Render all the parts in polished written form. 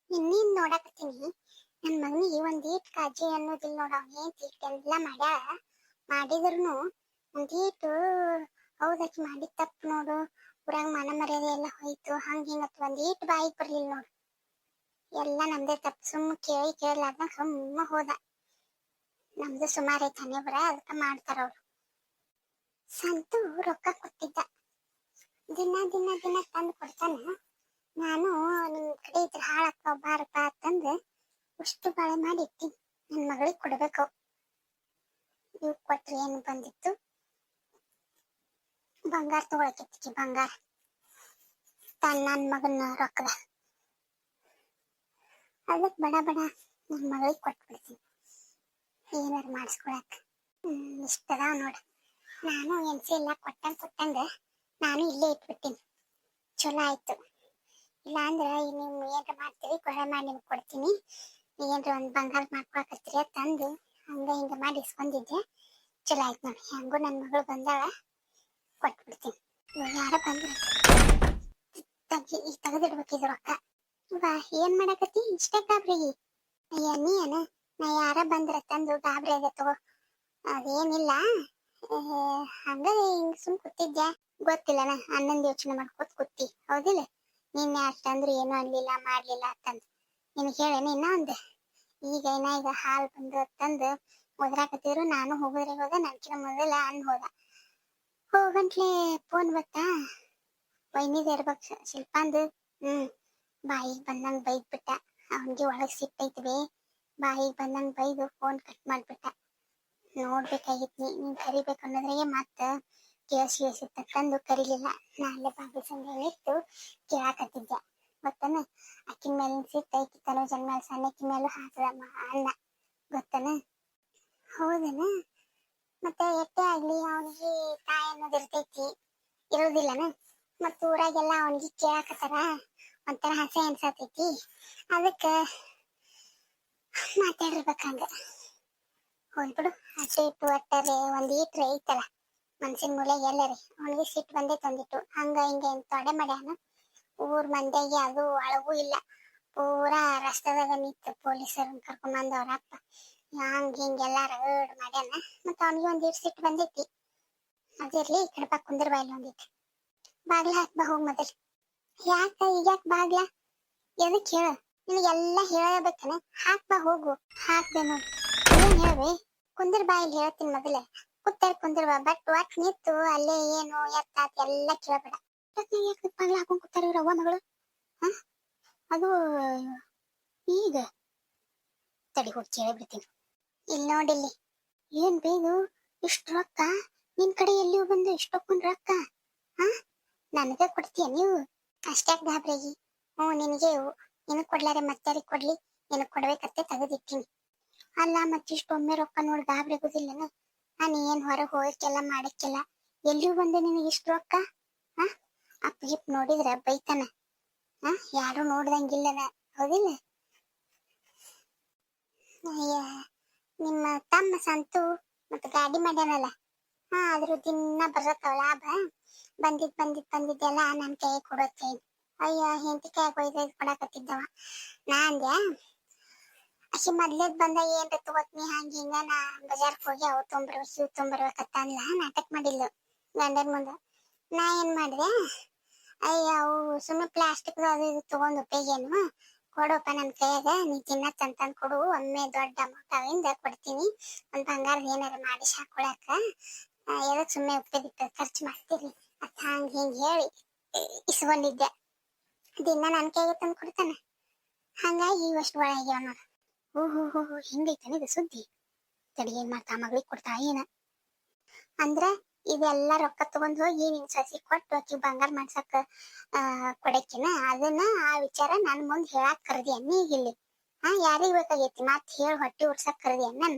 ಇನ್ನೇನ್ ನೋಡಕತ್ತೀನಿ. ನನ್ ಮಗನಿಗೆ ಒಂದೀಟ್ ಕಾಳಜಿ ಅನ್ನೋದಿಲ್ಲ ನೋಡ. ಅವ್ನ್ ಎಲ್ಲ ಮಾಡ್ಯಾಳ, ಮಾಡಿದ್ರುನು ಒಂದೀಟು ಹೌದಕ್ಕಿ ಮಾಡಿದ ತಪ್ಪು ನೋಡು, ಊರಾಗ ಮಾನ ಮರ್ಯಾದೆ ಎಲ್ಲ ಹೋಯ್ತು, ಹಂಗ ಹಿಂಗತ್ ಒಂದೀಟ್ ಬಾಯಿಗೆ ಬರ್ಲಿಲ್ಲ ನೋಡು. ಎಲ್ಲ ನಮ್ದೇ ತಪ್ಪು. ಸುಮ್ಮ ಕೇಳಲಾರ್ದಂಗ ಸುಮ್ಮ ಹೋದ. ನಮ್ದು ಸುಮಾರು ಐತೆ ಹಣೆ ಬರ, ಅದಕ್ಕ ಮಾಡ್ತಾರ ಅವ್ರು. ಸಂತು ರೊಕ್ಕ ಕೊಟ್ಟಿದ್ದ, ದಿನ ದಿನ ದಿನ ತಂದು ಕೊಡ್ತಾನ. ನಾನು ನಿಮ್ ಕಡೆ ಇದ್ರ ಹಾಳಕ್ಕ ಬಾರಪ್ಪ ಅಂತಂದು ಅಷ್ಟು ಬಾಳೆ ಮಾಡಿ ಇಟ್ಟಿನಿ. ನನ್ನ ಮಗಳಿಗೆ ಕೊಡ್ಬೇಕು. ಇವ್ ಕೊಟ್ರಿ ಏನು ಬಂದಿತ್ತು, ಬಂಗಾರ ತಗೊಳಕಿತ್ತು. ಬಂಗಾರ ನನ್ನ ಮಗನ ರೊಕ್ಕದ ಅದಕ್ಕೆ ಬಡ ಬಡ ನನ್ನ ಮಗಳಿಗೆ ಕೊಟ್ಬಿಡ್ತೀನಿ, ಏನಾರು ಮಾಡಿಸ್ಕೊಳಕ್. ಇಷ್ಟದ ನೋಡು. ನಾನು ಎನ್ಸಿ ಎಲ್ಲ ಕೊಟ್ಟಂಗ ನಾನು ಇಲ್ಲೇ ಇಟ್ಬಿಟ್ಟಿನಿ. ಚಲೋ ಆಯ್ತು. ಇಲ್ಲ ಅಂದ್ರೆ ನೀವು ಏನ್ರ ಮಾಡ್ತೀರಿ ಕೊಳೆ ಮಾಡಿ ನಿಮ್ಗೆ ಕೊಡ್ತೀನಿ, ಏನ್ರ ಒಂದು ಬಂಗಾರ ಮಾಡ್ಕೊಳಕತ್ತೀರಿ ತಂದು ಹಂಗ ಹಿಂಗ ಮಾಡಿ ಇಸ್ಕೊಂಡಿದ್ದೆ. ಚಲೋ ಆಯ್ತು ನೋಡಿ. ಹೆಂಗು ನನ್ನ ಮಗಳು ಬಂದಾಳ, ಕೊಟ್ಬಿಡ್ತೀನಿ. ಇವಾಗ ಯಾರ ಬಂದ್ರ ತೆಗೆದಿಡ್ಬೇಕಿದ್ರು ರೊಕ್ಕ. ಇವ ಏನ್ ಮಾಡಕತ್ತಿ ಇಷ್ಟ ಗಾಬ್ರಿಗೆ? ಅಯ್ಯ ನೀ ಏನ ನಾ ಯಾರ ಬಂದ್ರ ತಂದು ಗಾಬ್ರಿ ಆಗ ತಗೋ. ಅದೇನಿಲ್ಲ, ಹಂಗ ಹಿಂಗ ಸುಮ್ ಕೂತಿದ್ದೆ. ಗೊತ್ತಿಲ್ಲನ ಅನ್ನೊಂದು ಯೋಚನೆ ಮಾಡ್ಕೊತ ಕೂತಿ ಹೌದಿಲ್ಲ? ನಿನ್ನೆ ಅಷ್ಟಂದ್ರೆ ಏನು ಅನ್ಲಿಲ್ಲ ಮಾಡ್ಲಿಲ್ಲ ಅಂತಂದು ನಿನಗೆ ಹೇಳೇನಿ. ಇನ್ನ ಒಂದು ಈಗ ಹಾಲು ಬಂದು ತಂದು ಒದ್ರಾಕತ್ತಿದ್ರು. ನಾನು ಹೋಗೋದ್ರೆ ಹೋದ, ನನ್ಕಿನ ಮೊದಲ ಹೋದ. ಹೋಗಂಟ್ಲೆ ಫೋನ್ ಬತ್ತಾ, ವೈನಿದ ಇರ್ಬೇಕು ಶಿಲ್ಪಾಂದು. ಬಾಯಿಗೆ ಬಂದಂಗ ಬೈದ್ ಬಿಟ್ಟ. ಅವನಿಗೆ ಒಳಗ್ ಸಿಟ್ಟೈತಿವೆ. ಬಾಯಿಗೆ ಬಂದಂಗ ಬೈದು ಫೋನ್ ಕಟ್ ಮಾಡ್ಬಿಟ್ಟ. ನೋಡ್ಬೇಕಾಗಿತ್ನಿ, ನೀನ್ ಕರಿಬೇಕು ಅನ್ನೋದ್ರಾಗೆ ಮತ್ತ ಕೇಳಿಸಿ ತಕ್ಕಂದು ಕರಿಲಿಲ್ಲ. ನಾಳೆ ಬಾಗಿಲು ಸಂಘ ಇಟ್ಟು ಕೇಳಾಕತ್ತಿದ್ದೆ. ಗೊತ್ತನ ಅಕ್ಕಿನ ಮೇಲಿನ ಸಿಟ್ಟು ಐತಿ ತನುಜನ್ ಮೇಲೆ ಸಣ್ಣಕ್ಕಿ ಮೇಲೂ ಹಾಕದ ಅಣ್ಣ. ಗೊತ್ತನ? ಹೌದನ? ಮತ್ತೆ ಎಟ್ಟೆ ಆಗ್ಲಿ ಅವನಿಗೆ ತಾಯಿ ಅನ್ನೋದು ಇರ್ತೈತಿ, ಇರೋದಿಲ್ಲನ? ಮತ್ತ ಊರಾಗೆಲ್ಲ ಅವನಿಗೆ ಕೇಳಾಕತ್ತಾರ, ಒಂಥರ ಹಸೆ ಅನ್ಸತೈತಿ. ಅದಕ್ಕೆ ಮಾತಾಡಿರ್ಬೇಕಂಗ. ಹೋಗ್ಬಿಡು. ಅಷ್ಟೇ ಇಟ್ಟು ಒಟ್ಟಾರೆ ಒಂದ್ ಈಟ್ರೆ ಐತಲ್ಲ ಮನ್ಸಿನ ಮೂಲೆ ಎಲ್ಲರಿ, ಅವನಿಗೆ ಸಿಟ್ಟು ಬಂದೇ ತಂದಿಟ್ಟು. ಹಂಗ ಹಿಂಗ ಎಂತ ತೊಡೆ ಮಾಡ್ಯಾನ. ಊರ್ ಮಂದಿಗೆ ಅದು ಅಳಗೂ ಇಲ್ಲ. ಪೂರಾ ರಸ್ತೆದಾಗ ನಿಂತು ಪೊಲೀಸರನ್ನ ಕರ್ಕೊಂಡ್ ಅವ್ರಪ್ಪ ಹಂಗ ಹಿಂಗೆಲ್ಲ ರಗಡ್ ಮಾಡ್ಯಾನ. ಮತ್ತ ಅವನಿಗೆ ಒಂದೀಟ್ ಸಿಟ್ಟು ಬಂದೈತಿ. ಅದಿರ್ಲಿ, ಈ ಕಡೆ ಬಾ ಕುಂದ್ರ ಬಾಯಿಲ್ ಒಂದಿಟ್ಟು. ಬಾಗ್ಲ ಹಾಕ್ ಬಾ ಹೋಗ್ ಮೊದಲ್. ಯಾಕ ಈಗ್ಯಾಕ ಬಾಗ್ಲ? ಎದಕ್ ಹೇಳ? ನಿನಗೆಲ್ಲ ಹೇಳಬೇಕನ? ಹಾಕ್ ಬಾ ಹೋಗು. ಹಾಕ್ದೆ ನೋಡಿ. ಏನ್ ಹೇಳ್ಬೇ? ಕುಂದ್ರ ಬಾಯಿಲ್ ಹೇಳ್ತೀನಿ ಮೊದಲೇ. ಕುತ್ತಲ್ಲಿ ಕುಂದ್ರ ಬಾ. ಬಟ್ ಒಟ್ ನಿಂತು ಅಲ್ಲೇ ಏನು ಎತ್ತಾತ್ ಎಲ್ಲ ಕೇಳಬೇಡ. ಬಾಗ್ಲ ಹಾಕೊಂಡ್ ಕೂತಾರ ಇವ್ರ ಅವ್ವ ಮಗಳು. ಅದು ಈಗ ತಡಿ ಹೋಗಿ ಕೇಳಿಬಿಡ್ತೀನಿ. ಇಲ್ಲಿ ನೋಡಿಲ್ಲಿ. ಏನ್ ಬೇದು ಇಷ್ಟು ರೊಕ್ಕ? ನಿನ್ ಕಡೆ ಎಲ್ಲಿಯೂ ಬಂದು ಇಷ್ಟೊಕ್ಕೊಂಡ್ ರೊಕ್ಕ? ನನಗೆ ಕೊಡ್ತೀಯ ನೀವು? ಅಷ್ಟ್ಯಾಕ್ ಗಾಬ್ರಾಗಿ? ನಿನಗೆ ನಿನಗ್ ಕೊಡ್ಲಾರೆ ಮತ್ತಾರಿಗೆ ಕೊಡ್ಲಿ? ನಿನಗ್ ಕೊಡ್ಬೇಕತ್ತೆ ತೆಗೆದಿಟ್ಟಿನಿ. ಅಲ್ಲ ಮತ್ತಿಷ್ಟೊಮ್ಮೆ ರೊಕ್ಕ ನೋಡಿ ಗಾಬ್ರಿ ಆಗುದಿಲ್ಲನ? ನಾನು ಏನ್ ಹೊರಗೆ ಹೋಗಕ್ಕೆಲ್ಲ ಮಾಡಕ್ಕೆಲ್ಲ, ಎಲ್ಲಿಯೂ ಬಂದೆ ನಿನಗೆ ಇಷ್ಟು ರೊಕ್ಕ? ಅಪ್ಪ ಗಿಪ್ ನೋಡಿದ್ರ ಬೈತಾನ. ಯಾರು ನೋಡ್ದಂಗಿಲ್ಲನ, ಹೌದಿಲ್ಲ? ಅಯ್ಯ, ನಿಮ್ಮ ತಮ್ಮ ಸಂತು ಮತ್ತ ಗಾಡಿ ಮಾಡ್ಯಾನಲ್ಲ, ಅದ್ರ ದಿನ ಬರತ್ತವ ಲಾಭ. ಬಂದಿದ್ದೆಲ್ಲ ನನ್ ಕೈ ಕೊಡತ್ತೇನೆ. ಅಯ್ಯ, ಹೆಂಡತಿ ಕೈ ಕೊಯ್ದು ಕೊಡಕತ್ತಿದ್ದವ. ನಾ ಅಂದ್ಯ ಅಕ್ಕಿ ಮೊದ್ಲೇದ್ ಬಂದಾಗ ಏನ್ರ ತಗೋತ್ನಿ ಹಂಗ ಹಿಂಗ, ನಾ ಬಜಾರ್ಕ್ ಹೋಗಿ ಅವು ತೊಂಬರ್ಬೇಕು ಇವ್ ತೊಂಬರ್ಬೇಕತ್ತ ಅನ್ಲ, ನಾಟಕ ಮಾಡಿಲ್ಲ ಗಂಡನ ಮುಂದ. ನಾ ಏನ್ ಮಾಡಿದೆ, ಅಯ್ಯ ಅವು ಸುಮ್ಮನೆ ಪ್ಲಾಸ್ಟಿಕ್ ಅದು ಇದು ತಗೊಂಡ್ ಉಪಯೋಗೇನು, ಕೊಡಪ್ಪ ನನ್ನ ಕೈಯಾಗ, ನೀ ತಿನ್ನತ್ತಂತಂದ್ ಕೊಡು, ಒಮ್ಮೆ ದೊಡ್ಡ ಅಮೌಂಟ್ ಅವಿಂದ ಕೊಡ್ತೀನಿ, ಒಂದ್ ಬಂಗಾರದ ಏನಾರ ಮಾಡಿ ಹಾಕೊಳಕ, ಎದಕ್ ಸುಮ್ಮನೆ ಉಪಯೋಗಿಟ್ಟು ಖರ್ಚು ಮಾಡ್ತೀರಿ ಅತ್ತ ಹಂಗ ಹಿಂಗ ಹೇಳಿ ಇಸ್ಕೊಂಡಿದ್ದೆ. ದಿನ ನನ್ನ ಕೈಗೆ ತಂದು ಕೊಡ್ತಾನ. ಹಂಗಾಗಿ ಇವಷ್ಟು ಒಳಗ್ಯಾವ ನೋಡ. ಓಹೋ ಹಿಂಗೈತಾನೆ ಇದು ಸುದ್ದಿ. ತಡಿ, ಏನ್ ಮಾಡ್ತಾ ಮಗಳಿಗೆ ಕೊಡ್ತಾ ಏನ ಅಂದ್ರ ಇದೆಲ್ಲ ರೊಕ್ಕ ತಗೊಂಡ್ ಹೋಗಿ ನಿನ್ ಸಸಿ ಕೊಟ್ಟು ಆಕಿ ಬಂಗಾರ ಮಾಡ್ಸಕ್ ಕೊಡಕಿನ, ಅದನ್ನ ಆ ವಿಚಾರ ನನ್ ಮುಂದ್ ಹೇಳಾಕ್ ಕರ್ದಿ ಅನ್ನಿ ಇಲ್ಲಿ. ಯಾರಿಗ್ ಬೇಕಾಗೈತಿ ಮತ್ ಹೇಳಿ ಹೊಟ್ಟಿ ಉರ್ಸಕ್ ಕರ್ದಿ ನನ್ನ?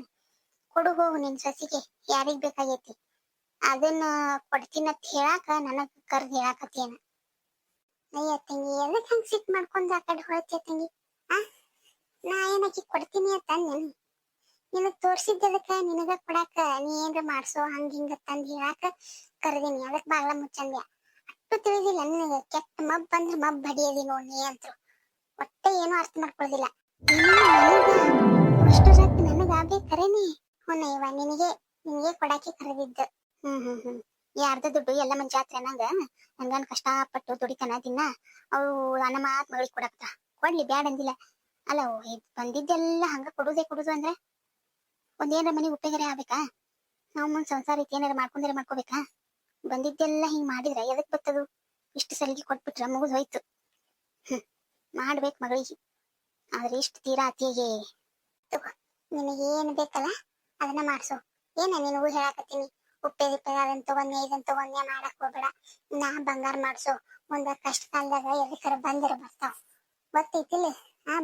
ಕೊಡು ಹೋಗು ನಿನ್ ಸಸಿಗೆ, ಯಾರಿಗ್ ಬೇಕಾಗೈತಿ ಅದನ್ನ ಕೊಡ್ತೀನತ್ ಹೇಳಾಕ ನನಗ್ ಕರ್ದ್ ಹೇಳಾಕತ್ತೇನ? ಅಯ್ಯ ತಂಗಿ, ಎದಕ್ ಹಂಗ ಸಿಟ್ ಮಾಡ್ಕೊಂಡ್ ಆ ಕಡೆ ಹೊಳ್ತಿಯ ತಂಗಿ? ನಾ ಏನಕಿ ಕೊಡ್ತೀನಿ ಅಂತ ಅಂದೇನು? ನಿನಗ್ ತೋರ್ಸಿದ್ದದಕ್ಕ ನಿನಗ ಕೊಡಾಕ, ನೀ ಏನ್ರ ಮಾಡ್ಸೋ ಹಂಗ ಹಿಂಗ ತಂದ್ ಹೇಳಾಕ ಕರ್ದೀನಿ. ಅದಕ್ ಬಾಗ್ಲ ಮುಚ್ಚಂದ್ಯ. ಅಷ್ಟು ತಿಳಿದಿಲ್ಲ ನಿನಗ? ಕೆಟ್ಟ ಮಬ್ ಅಂದ್ರ ಮಬ್ ಬಡಿಯದಿ ನೋಡ್ ನೀ ಅಂತರು. ಒಟ್ಟೆ ಏನು ಅರ್ಥ ಮಾಡ್ಕೊಳ್ಳೋದಿಲ್ಲ. ನನಗ ಅಷ್ಟು ರೊಕ್ಕ ನನಗಾಗ್ಲಿ ಕರೇನಿ. ಹುಣ್ಣ ಇವ ನಿನಗೆ ನಿನಗೆ ಕೊಡಾಕೆ ಕರೆದಿದ್ದು. ಹ್ಮ್ ಯಾರ್ದ ದುಡ್ಡು ಎಲ್ಲ ಮಂದಿ ಜಾತ್ರೆ ಅನ್ನಂಗ ನನ್ಗನ್ ಕಷ್ಟಪಟ್ಟು ದುಡಿತಾನ ದಿನ ಅವು ನನ್ನ ಮಾತ್ ಮಗಳಿಗೆ ಕೊಡಕ್ತ ಕೊಡ್ಲಿ ಬ್ಯಾಡ ಅಂದಿಲ್ಲ. ಅಲ್ಲ ಬಂದಿದ್ದೆಲ್ಲ ಹಂಗ ಕೊಡುದು ಅಂದ್ರೆ ಒಂದೇನಾರ ಮನೆಗೆ ಉಪಯೋಗರೇ ಆಗ್ಬೇಕಾ? ನಾವು ಮುಂದ್ ಸಂಸಾರ ಐತಿ ಏನಾರ ಮಾಡ್ಕೋಬೇಕಾ? ಬಂದಿದ್ದೆಲ್ಲ ಹಿಂಗ್ ಮಾಡಿದ್ರೆ ಎದಕ್ ಬರ್ತದು? ಇಷ್ಟು ಸಲಿಗೆ ಕೊಟ್ಬಿಟ್ರ ಮುಗಿದ್ ಹೋಯ್ತು. ಮಾಡ್ಬೇಕು ಮಗಳಿಗೆ, ಆದ್ರೆ ಇಷ್ಟು ತೀರಾ ಅತಿಗೆ ತಗೋ. ನಿನಗೇನು ಬೇಕಲ್ಲ ಅದನ್ನ ಮಾಡ್ಸು. ಏನ ನಿನಗೂ ಹೇಳಾಕತ್ತೀನಿ, ಉಪ್ಪೆ ಅದನ್ನ ತಗೊಂಡೆ ಇದನ್ನ ತಗೊಂಡೆ ಮಾಡಕ್ ಹೋಗ್ಬೇಡ. ನಾ ಬಂಗಾರ ಮಾಡ್ಸು. ಮುಂದ ಕಷ್ಟ ಕಾಲದಾಗ ಎದಕ್ಕರ ಬಂದರ ಬರ್ತಾವ ಗೊತ್ತೈತಿಲ್ಲ.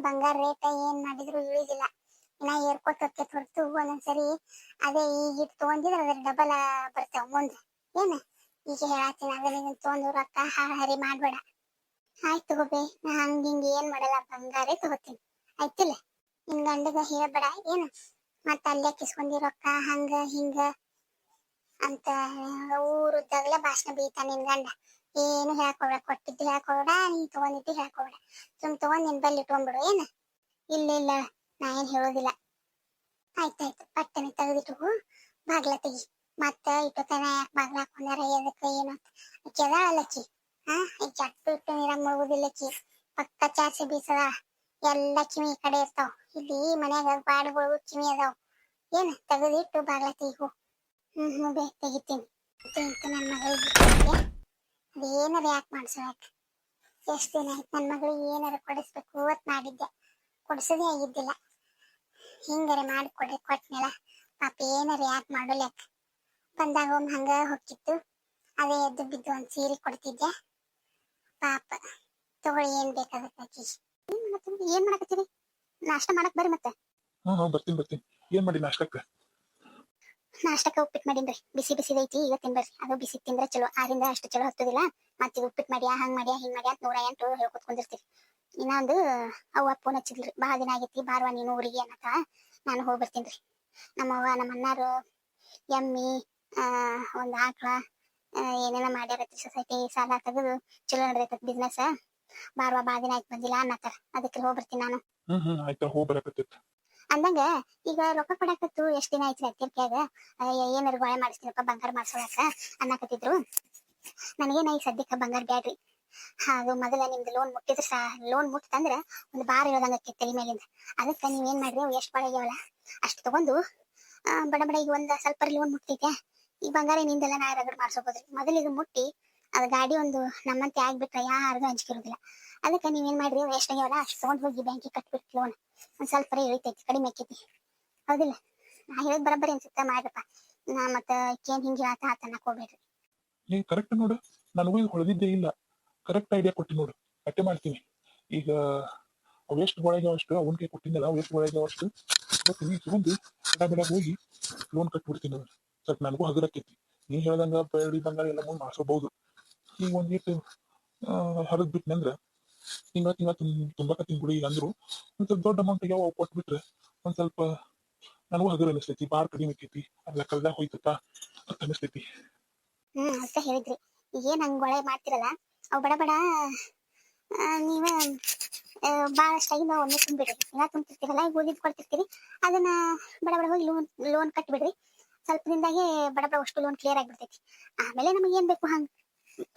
ಬಂಗಾರ ರೇಟ್ ಏನ್ ಮಾಡಿದ್ರು ಇಳಿದಿಲ್ಲ, ಇನ್ನ ಏರ್ಕೋತ ಹೊರತು ಒಂದೊಂದ್ಸರಿ ಅದೇ ಈಗ ಇಟ್ಟು ತಗೊಂಡಿದ್ರೆ ಅದ್ರ ಡಬಲ್ ಬರ್ತಾವ ಮುಂದೆ. ಏನ ಈಗ ಹೇಳತ್ತೀನಿ, ಅದನ್ನ ತಗೊಂಡು ರೊಕ್ಕ ಹರಿ ಮಾಡ್ಬೇಡ. ಆಯ್ತು ತಗೋಬೇ, ನಾ ಹಿಂಗ ಏನ್ ಮಾಡಲ್ಲ, ಬಂಗಾರೇ ತಗೋತೀನಿ ಆಯ್ತಿಲ್ಲ. ನಿನ್ ಗಂಡಗ ಹೇಳ್ಬೇಡ ಏನು ಮತ್ತ ಅಲ್ಲೇ ಕಿಸ್ಕೊಂಡಿ ರೊಕ್ಕ ಹಂಗ ಹಿಂಗ ಅಂತ ಊರುದ್ದಾಗಲೇ ಭಾಷಣ ಬೀತಾನ ನಿನ್ ಗಂಡ. ಏನು ಹೇಳ್ಕೊಬೇಡ, ಕೊಟ್ಟಿದ್ದು ಹೇಳ್ಕೊಬೇಡ, ನೀನ್ ತಗೊಂಡಿದ್ದು ಹೇಳ್ಕೊಬೇಡ. ತಗೊಂಡ್ ನಿನ್ ಬಲ್ಲಿ ಇಟ್ಕೊಂಡ್ಬಿಡು. ಏನ ಇಲ್ಲ ನಾ ಏನ್ ಹೇಳೋದಿಲ್ಲ. ಆಯ್ತಾಯ್ತು, ಪಟ್ಟನೆ ತೆಗೆದಿಟ್ಟು ಬಾಗ್ಲ ತೆಗಿ. ಮತ್ತ ಇಟ್ಟತನ ಯಾಕೆ ಬಾಗ್ಲ ಹಾಕೊಂಡಾರ ಎದಕ್ಕೆ ಏನು ಕೆದಾಳಲ್ಲಕ್ಕಿ. ಈ ಚಟ್ಟು ಇಟ್ಟು ನೀರಾಗ ಮುಳುಗುದಿಲ್ಲಕ್ಕಿ, ಪಕ್ಕ ಚಾಸಿ ಬೀಸದ ಎಲ್ಲ ಕಿವಿ ಈ ಕಡೆ ಇರ್ತಾವ. ಇಲ್ಲಿ ಮನ್ಯಾಗ ಬಾಡುಗಳು ಕಿವಿ ಅದಾವ. ಏನ್ ತೆಗೆದಿಟ್ಟು ಬಾಗ್ಲ ತೆಗಿಗು. ಬೇ ತೆಗಿತೀನಿ. ನನ್ನ ಮಗಳಿಗೆ ಅದೇನಾರ ಯಾಕೆ ಮಾಡ್ಸೋಕ್ ಎಷ್ಟು ದಿನ ಆಯ್ತು. ನನ್ನ ಮಗಳಿಗೆ ಏನಾರ ಕೊಡಿಸ್ಬೇಕು ಅವತ್ತು ಮಾಡಿದ್ದೆ, ಕೊಡಿಸೋದೇ ಆಗಿದ್ದಿಲ್ಲ. ಹಿಂಗಾರೆ ಮಾಡಿ ಕೊಟ್ನೆಲ್ಲ ಪಾಪ ಏನಾರ ಯಾಕೆ ಮಾಡೋಲ್ಯಾಕ. ಬಂದಾಗ ಒಮ್ಮೆ ಹಂಗ ಹೋಗಿತ್ತು, ಅದೇ ಎದ್ದು ಬಿದ್ದು ಒಂದು ಸೀರೆ ಕೊಡ್ತಿದ್ದೆ. ಪಾಪ ತಗೊಳ್ಳಿ, ಏನ್ ಬೇಕಾಗತ್ತೆ. ಏನ್ ಮಾಡಕತ್ತೀರಿ? ನಾಷ್ಟ ಮಾಡಕ್ ಬರ್ರಿ ಮತ್ತೆ. ಬರ್ತೀನಿ. ಏನ್ ಮಾಡಿ ನಾಷ್ಟಕ್ಕ ಉಪ್ಪಿಟ್ಟು ಮಾಡೀನ್ರಿ, ಬಿಸಿ ಐತಿ, ಈಗ ತಿನ್ಬರ್ರಿ. ಅದು ಬಿಸಿ ತಿಂದ್ರೆ ಚಲೋ, ಆರಿಂದ ಅಷ್ಟು ಚಲೋ ಹತ್ತದಿಲ್ಲ. ಮತ್ತೆ ಉಪ್ಪಿಟ್ಟು ಮಾಡ್ಯಾ ಹಂಗ್ ಮಾಡ್ಯಾ ಹಿಂಗ್ ಮಾಡ್ಯಾ 108 ಹೇಳ್ಕೊತ್ಕೊಂಡಿರ್ತೀರಿ. ಇನ್ನೊಂದು ಅವ್ವ ಫೋನ್ ಹಚ್ಚಿದ್ರಿ, ಬಹಳ ದಿನ ಆಗೈತಿ ಬಾರ್ವಾ ನೀನು ಊರಿಗೆ ಅನ್ನಕ. ನಾನು ಹೋಗಿ ಬರ್ತೀನ್ರಿ. ನಮ್ಮವ್ವ ನಮ್ಮ ಅಣ್ಣಾರು ಎಮ್ಮಿ ಒಂದ್ ಆಕಳ ಏನೇನ ಮಾಡ್ಯಾರತ್ರಿ. ಸೊಸೈಟಿ ಸಾಲ ತೆಗೆದು ಚಲೋ ನಡ್ದೈತತ್ ಬಿಸ್ನೆಸ್. ಬಾರ್ವಾ ಬಾಳ ದಿನ ಆಯ್ತು ಬಂದಿಲ್ಲ ಅನ್ನತ್ತಾರ, ಅದಕ್ಕೆ ಹೋಗಿ ಬರ್ತೀನಿ ನಾನು. ಆಯ್ತಾ, ಹೋಗಿ ಬರಕತ್ತೈತಿ ಅಂದಂಗ ಈಗ ರೊಕ್ಕ ಕೊಡಾಕತ್ತು ಎಷ್ಟ್ ದಿನ ಆಯ್ತು ಅತ್ತಿರ್ಕ್ಯಾಗ ಏನಾರು ಗೋಳೆ ಮಾಡಿಸ್ತೀನಪ್ಪ ಬಂಗಾರ ಮಾಡ್ಸೋಳಕ ಅನ್ನಕತ್ತಿದ್ರು. ನನಗೇನ ಈಗ ಸದ್ಯಕ್ಕೆ ಬಂಗಾರ ಬ್ಯಾಡ್ರಿ. ಅದು ಮೊದಲ ನಿಮ್ದು ಲೋನ್ ಮುಟ್ಟಂದ್ರ ಒಂದು ಬಾರ್ ಇರೋದಂಗ ತಲೆ ಮೇಲಿಂದ. ಅದಕ್ಕೆ ನೀವೇನ್ ಮಾಡ್ರಿ, ಅವು ಎಷ್ಟು ಬಾಳ ಆಗ್ಯಾವಲ್ಲ ಅಷ್ಟು ತಗೊಂಡು ಬಡ ಈಗ ಒಂದ್ ಸ್ವಲ್ಪ ಲೋನ್ ಮುಟ್ಟೈತೆ. ಈ ಬಂಗಾರ ನಿಂದೆಲ್ಲ ನಾ ರಗಡ್ ಮಾಡ್ಸೋಬೋದ್ರಿ. ಮೊದಲು ಇದು ಮುಟ್ಟಿ ಅದ್ ಗಾಡಿ ಒಂದು ನಮ್ಮಂತೆ ಆಗ್ಬಿಟ್ರೆ ಯಾರಿಗೂ ಅಂಜಿಕಿರುದಿಲ್ಲ. ಅದಕ್ಕೆ ನೀವೇನ್ ಮಾಡ್ರಿ, ಎಷ್ಟು ಆಗ್ಯಾವಲ್ಲ ಅಷ್ಟು ತಗೊಂಡ್ ಹೋಗಿ ಬ್ಯಾಂಕಿಗೆ ಕಟ್ಬಿಟ್ಟು ಲೋನ್ ಒಂದ್ ಸ್ವಲ್ಪ ಇಳಿತೈತಿ, ಕಡಿಮೆ ಆಕೈತಿ. ಹೌದಿಲ್ಲ? ನಾ ಹೇಳದ್ ಬರಬ್ಬರಿ ಅನ್ಸುತ್ತ ಮಾಡ್ರಪ್ಪ. ನಾ ಮತ್ತ ಏನ್ ಹಿಂಗೆ ಆತನ್ನಕ್ ಹೋಗ್ಬೇಡ್ರಿ. ಕರೆಕ್ಟ್ ನೋಡು, ನನಗೂ ಇದು ಹೊಳೆದಿದ್ದೇ ಇಲ್ಲ. ಕರೆಕ್ಟ್ ಐಡಿಯಾ ಕೊಟ್ಟಿ ನೋಡು, ಅಟ್ಟೆ ಮಾಡ್ತೀನಿ. ಈಗ ಅವೆಷ್ಟು ಗೋಳೆಗ್ಯಾವ ಅಷ್ಟು ಅವನ ಕೈ ಕೊಟ್ಟಿದ್ದಲ್ಲ, ಅವೆಷ್ಟು ಗೋಳೆಗ್ಯಾವ ಅಷ್ಟು ಗೊತ್ತೀನಿ ತಗೊಂಡು ಬಡ ಹೋಗಿ ಲೋನ್ ಕಟ್ಬಿಡ್ತೀನಿ. ಅದು ಸ್ವಲ್ಪ ನನಗೂ ಹಗರಕ್ಕೈತಿ. ನೀ ಹೇಳ್ದಂಗ ಬೆಳ್ಳಿ ಬಂಗಾರ ಎಲ್ಲ ಮುಂದೆ ಮಾಡ್ಸೋಬಹುದು. ಈಗ ಒಂದಿಟ್ಟು ಹರಿದ್ ಬಿಟ್ನಂದ್ರ ತಿಂಗಳ ತುಂಬಕತ್ತೀನಿ ಬಿಡಿ. ಈಗ ಅಂದ್ರು ಒಂದ್ ಸ್ವಲ್ಪ ದೊಡ್ಡ ಅಮೌಂಟ್ ಯಾವ ಕೊಟ್ಬಿಟ್ರೆ ಒಂದ್ ಸ್ವಲ್ಪ ನನಗೂ ಹಗರ ಅನಿಸ್ತೈತಿ. ಬಾರ್ ಕಡಿಮೆ ಆಕೈತಿ, ಅಲ್ಲ ಕಲ್ದಾಗ ಹೋಯ್ತಪ್ಪ ಅಂತ ಅನಿಸ್ತೈತಿ. ಅಂತ ಹೇಳಿದ್ರಿ. ಏನ್ ಹಂಗ್ ಗೊಳೆ ಮಾಡ್ತಿರಲ್ಲ ಅವ್ ಬಡ ನೀವ ಬಾಳಷ್ಟಾಗಿ ನಾವು ಒಮ್ಮೆ ತುಂಬಿಡ್ರಿ. ಎಲ್ಲ ತುಂಬಿರ್ತೀರಲ್ಲ, ಈಗ ಹೋಗಿದ್ ಕೊಡ್ತಿರ್ತೀರಿ, ಅದನ್ನ ಬಡ ಹೋಗಿ ಲೋನ್ ಕಟ್ಬಿಡ್ರಿ. ಸ್ವಲ್ಪ ದಿನದಾಗೆ ಬಡ ಅಷ್ಟು ಲೋನ್ ಕ್ಲಿಯರ್ ಆಗಿಬಿಡ್ತೈತಿ. ಆಮೇಲೆ ನಮಗೆ ಏನ್ ಬೇಕು ಹಂಗ್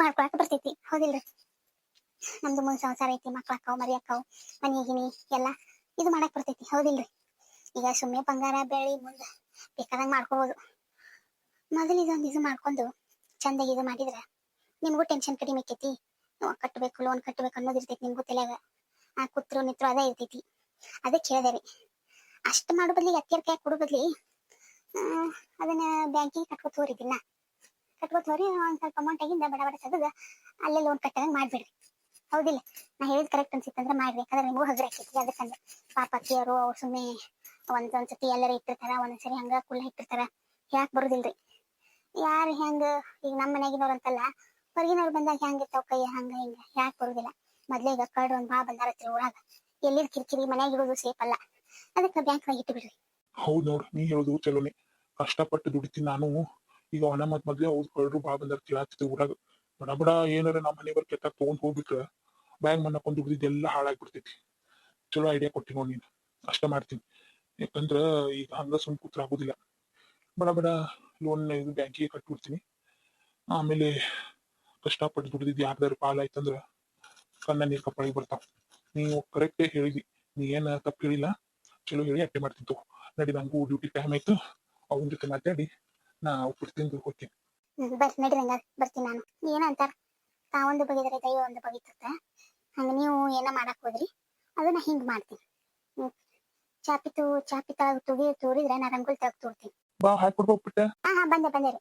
ಮಾಡ್ಕೊಳಕ್ ಬರ್ತೈತಿ. ಹೌದಿಲ್ರಿ? ನಮ್ದು ಮುಂದ್ ಸಂಸಾರ ಐತಿ, ಮಕ್ಳಕ್ಕಾವ್ ಮರಿ ಅಕ್ಕಾವ್ ಮನಿ ಗಿನಿ ಎಲ್ಲ ಇದು ಮಾಡಕ್ ಬರ್ತೈತಿ. ಹೌದಿಲ್ರಿ? ಈಗ ಸುಮ್ಮನೆ ಬಂಗಾರ ಬೆಳ್ಳಿ ಮುಂದ ಬೇಕಾದಂಗ್ ಮಾಡ್ಕೋಬಹುದು. ಮೊದಲು ಇದೊಂದು ಇದು ಮಾಡ್ಕೊಂಡು ಚಂದಾಗಿ ಇದು ಮಾಡಿದ್ರ ನಿಮ್ಗೂ ಟೆನ್ಷನ್ ಕಡಿಮೆ ಆಕೈತಿ. ಕಟ್ಟಬೇಕು ಲೋನ್ ಕಟ್ಟಬೇಕು ಅನ್ನೋದು ಇರ್ತೈತಿ ನಿಮ್ಗೂ ತಲೆಯಾಗ. ಕುತ್ರು ನಿತ್ರು ಅದೇ ಇರ್ತೈತಿ. ಅದಕ್ಕೆ ಹೇಳಿದೆ ಅಷ್ಟು ಮಾಡೋ ಬದ್ಲಿಗೆ ಅತ್ತಿಯರ್ ಕೈ ಕೊಡೋ ಬದ್ಲಿ ಅದನ್ನ ಬ್ಯಾಂಕಿಗೆ ಕಟ್ಕೋತ ಹೋರಿ. ದಿನ ಕಟ್ಕೋತ ಹೋರಿ. ಒಂದ್ ಸ್ವಲ್ಪ ಅಮೌಂಟ್ ಆಗಿಂದ ಬಡ ತೆಗೆದ ಅಲ್ಲೇ ಲೋನ್ ಕಟ್ಟಂಗ್ ಮಾಡ್ಬಿಡ್ರಿ. ಹೌದಿಲ್ಲ? ನಾ ಹೇಳಿದ್ ಕರೆಕ್ಟ್ ಅನ್ಸಿತ್ತಂದ್ರ ಮಾಡ್ರಿ. ಯಾಕಂದ್ರೆ ನಿಮಗೂ ಹಗುರ ಆಕೈತಿ. ಅದಕ್ಕಂದ್ರೆ ಪಾಪ ಅತ್ತಿಯರು ಅವ್ರು ಸುಮ್ಮನೆ ಒಂದ್ಸತಿ ಎಲ್ಲರ ಇಟ್ಟಿರ್ತಾರ, ಒಂದೊಂದ್ಸರಿ ಹಂಗ ಕುಲ್ಲ ಇಟ್ಟಿರ್ತಾರ, ಯಾಕೆ ಬರುದಿಲ್ರಿ. ಯಾರು ಹೆಂಗ ಈಗ ನಮ್ಮ ಮನೆಯಾಗಿನವ್ರು ಅಂತಲ್ಲ, ಹೊರಗಿನವ್ರು ಬಂದಾಗ ಹೆಂಗ ಇರ್ತಾವ ಕೈ ಹಂಗ ಹಿಂಗ ಯಾಕೆ ಬರುದಿಲ್ಲ. ಮೊದ್ಲೇಗ ಕಳ್ರು ಒಂದ್ ಬಾ ಬಂದಾರತ್ರಿ ಊರಾಗ, ಎಲ್ಲಿರ್ ಕಿರಿಕಿರಿ ಮನ್ಯಾಗ ಇಡೋದು ಸೇಫ್ ಅಲ್ಲ. ಅದಕ್ಕೆ ಬ್ಯಾಂಕ್ನಾಗ ಇಟ್ಟು ಬಿಡ್ರಿ. ಹೌದ್ ನೋಡ್ರಿ, ನೀ ಹೇಳುದು ಚಲೋನೆ. ಕಷ್ಟಪಟ್ಟು ದುಡಿತೀನಿ ನಾನು. ಈಗ ಅವನ ಮೊದ್ಲೇ ಅವ್ರು ಕಳ್ರು ಬಾ ಬಂದಾರ ತಿಳಾತಿತ್ತು ಊರಾಗ. ಬಡ ಏನಾರ ನಮ್ಮ ಮನೆಯವ್ರ ಕೆಟ್ಟಾಗ ತಗೊಂಡ್ ಹೋಗ್ಬಿಟ್ರ ಬ್ಯಾಂಕ್ ಮನ್ನಕೊಂಡ್ ದುಡ್ದಿದ್ದೆಲ್ಲ ಹಾಳಾಗ್ಬಿಡ್ತೈತಿ. ಚಲೋ ಐಡಿಯಾ ಕೊಟ್ಟಿ ನೋಡಿ ನೀನು. ಅಷ್ಟ ಮಾಡ್ತೀನಿ. ಯಾಕಂದ್ರ ಈಗ ಹಂಗ ಸುಮ್ ಕೂತ್ರ ಆಗುದಿಲ್ಲ. ಬಡ ಬಡ ಲೋನ್ ಇದು ಬ್ಯಾಂಕಿಗೆ ಕಟ್ಬಿಡ್ತೀನಿ. ಆಮೇಲೆ ಕಷ್ಟಪಟ್ಟು ದುಡಿದಿದ್ದು ಯಾರ್ದಾರು ಪಾಲ್ ಆಯ್ತಂದ್ರ ಕಣ್ಣ ನೀರ್ ಕಪ್ಪಳಿಗೆ ಬರ್ತಾವ. ನೀವು ಕರೆಕ್ಟ್ ಹೇಳಿದಿ. ನೀ ಏನ್ ತಪ್ಪು ಹೇಳಿಲ್ಲ, ಚಲೋ ಹೇಳಿ ಅಟ್ಟೆ ಮಾಡ್ತೀನಿ ತಗೋ. ನಡಿ, ನಂಗೂ ಡ್ಯೂಟಿ ಟೈಮ್ ಆಯ್ತು. ಅವನ ಜೊತೆ ಮಾತಾಡಿ ನಾ ಉಪ್ಪಿಟ್ಟು ತಿಂದು ಹೋಗ್ತೀನಿ. ಬರ್ರಿ ನಡ್ರಿ ಹಂಗಾರ ಬರ್ತೀನಿ ನಾನು. ಏನಂತಾರ ತಾವೊಂದು ಬಗೆದರೆ ದೈವ ಒಂದು ಬಗೆತತ್ತ. ಹಂಗ ನೀವು ಏನ ಮಾಡಕ್ ಹೋದ್ರಿ ಅದನ್ನ ಹಿಂಗ್ ಮಾಡ್ತೀನಿ. ಚಾಪಿ ತಳಗ್ ತೂರಿದ್ರೆ ನಾ ರಂಗೋಲಿ ತೆಗ್ದು ತೋರ್ತೀನಿ. ಬಾ, ಹಾಕೊಡ್ಬಾ ಉಪ್ಪಿಟ್ಟ. ಹಾ ಬಂದೆ ರೀ.